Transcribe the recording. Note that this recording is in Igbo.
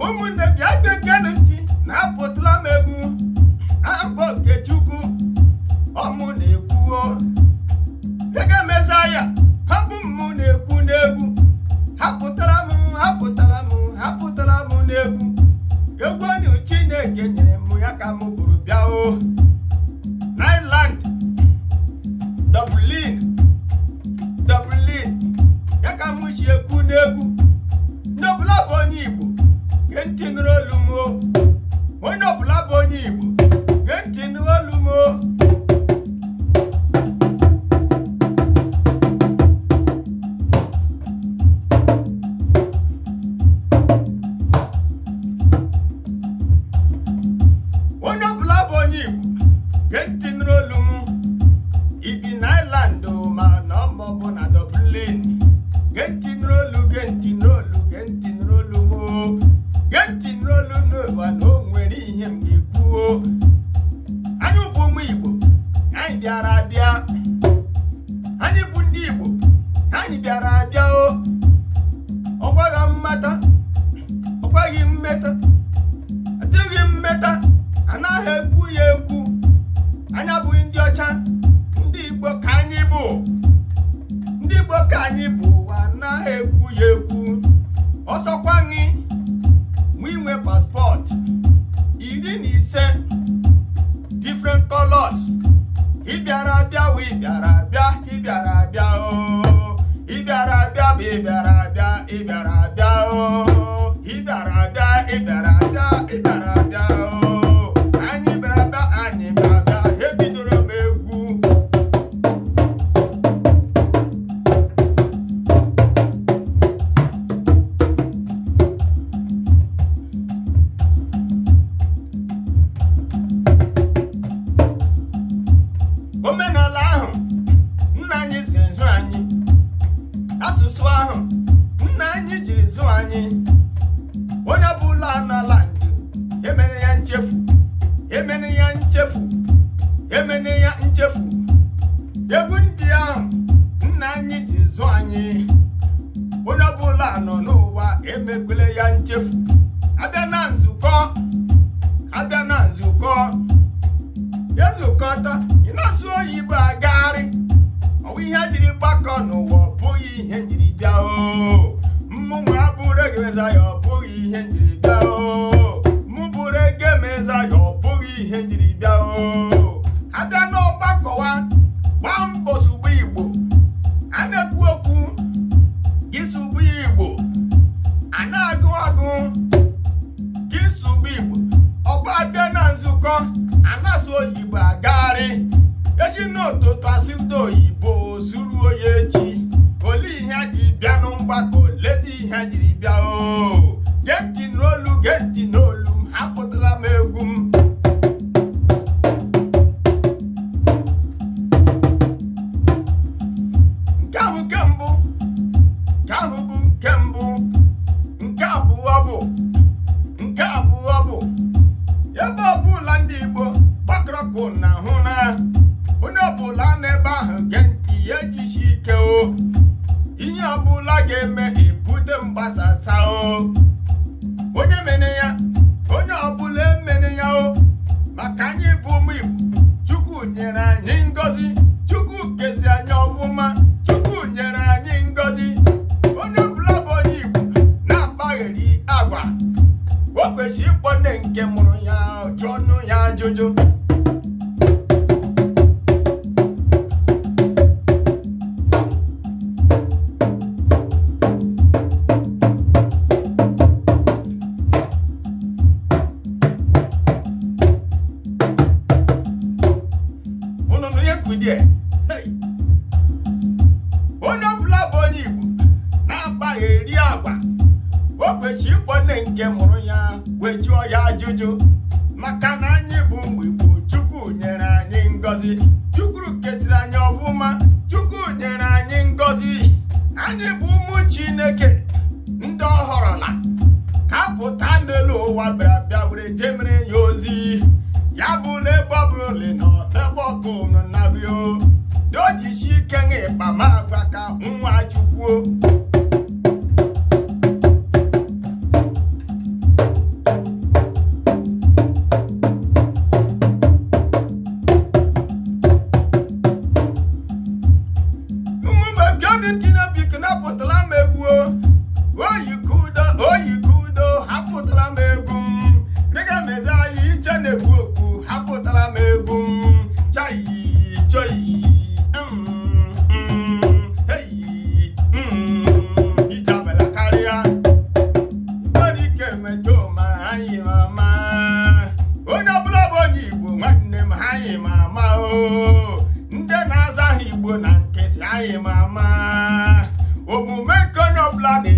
ụmụnne bịa gekenu ntị na-apụtala m egwu abụ Okechukwu ọmụ na-ekwuo dịka Mesaya hapụ m na-ekwu n'egwu hapụtara m n'egwu egwu onye Chineke nyere m ya ka m bụrụ bịa o Nailand Dublin ya ka m si ekwu n'egwu n'ọbụla bụ onye Igbo gee ntị nụrụ olu m o onye ọbụla bụ onye Igbo gee ntị nụrụ olu m o onye ọbụla bụ onye Igbo gee ntị nụrụ olu m ibi n'Ireland ma na ọ bụ na Dublin gee ntị nụrụ olu gee ntị nụrụ olu gee ntị nụrụ olu m gee ntị nụrụ olu n'ụwa na o nwere ihe m ga-ekwu anyị bụ ụmụ Igbo anyị bịara abịa anyị bụ ndị Igbo anyị bịara abịa o ọgwaghị mmata ọgwaghị mmeta adịghị mmeta anaghị ekwu ya ekwu anyị abụghị ndị ọcha ndị Igbo ka anyị bụ ndị Igbo ka anyị bụ ụwa anaghị ekwu ya ekwu ọsọkwa gị mụ inwe paspọtụ 15 different colors ịbịara abịa o ịbịara abịa o ịbịara abịa bụ ịbịara abịa o ịbịara abịa o anyị bịara abịa ebidoro m egwu omenala ahụ nna anyị ziri zụ anyị asụsụ ahụ nna anyị jiri zụ anyị onye ọbụla n'ala ndị emere ya nchefu egwu ndị ahụ nna anyị ji zụ anyị onye ọbụla nọ n'ụwa emekwele ya nchefu abịa na nzukọ ezukọta ị na-asụ oyibo agagharị ọwụ ihe jiri gbakọ n'ụwa ọ bụghị ihe njiri bịa o mmụnwa abụrụ ego Mesaya ọ bụghị ihe njiri bịa o mụ bụrụ ego Mesaya ọ bụghị ihe njiri bịa o abịa n'ọgbakọwa gbaa mbọ sụgbu Igbo a na-ekwu okwu gị sụgbu Igbo a na-agụ gị sụgbu Igbo ọgba abịa na nzukọ anasụ oyibo agagharị echi n'ụtụtụ asụdo oyibo zuru onye echi ole ihe a ji bịa n'mgbakọ leta ihe a jiri bịa o gee ntị n'olu m hapụtara m egwu m nke abụọ bụ ebe ọbụla ndị Igbo gbakọrọpụ na hụ na onye ọbụla n'ebe ahụ gee ntị ya ejisi ike o ihe ọbụla ga-eme ebute mgbasasa o onye ọbụla emene ya o maka anyị bụ ụmụ Igbo Chukwu nyere anyị ngọzi Chukwu keziri anyị ọfụma Chukwu nyere anyị ngọzi onye ọbụla bụ onye Igbo na-akpagheri agwa o kwesịrị ịkpọ nne nke mụrụ ya jụọ ọnụ ya ajụjụ onye ọbụla bụ onye Igbo na-akpagheri agwa o kwesịrị ịkpọ nne nke mụrụ ya wee jụọ ya ajụjụ maka na anyị bụ ụmụ Igbo Chukwu nyere anyị ngọzi Chukwu kesiri anyị ọfụma Chukwu nyere anyị ngọzi anyị bụ ụmụ Chineke ndị ọhọrọla ka pụta n'elu ụwa bịara bịa were jemere ya ozi ya bụ n'ebe ọ bụla ole nọ n'ebe ọkụ na bio dojisi ike n'ịkpa ma agwa ka nwa Chukwu oyikudo hapụtara m egwu m dịka mezi anyị iche na-ekwu okwu hapụtara m egwu m chayi choyi ijabela karịa nwere ike mejo ma anyị mama onye ọbụla bụ onye Igbo nwanne m anyị mama o ndị na-aza ha Igbo na nkịtị anyị mama omume nke onye ọbụla na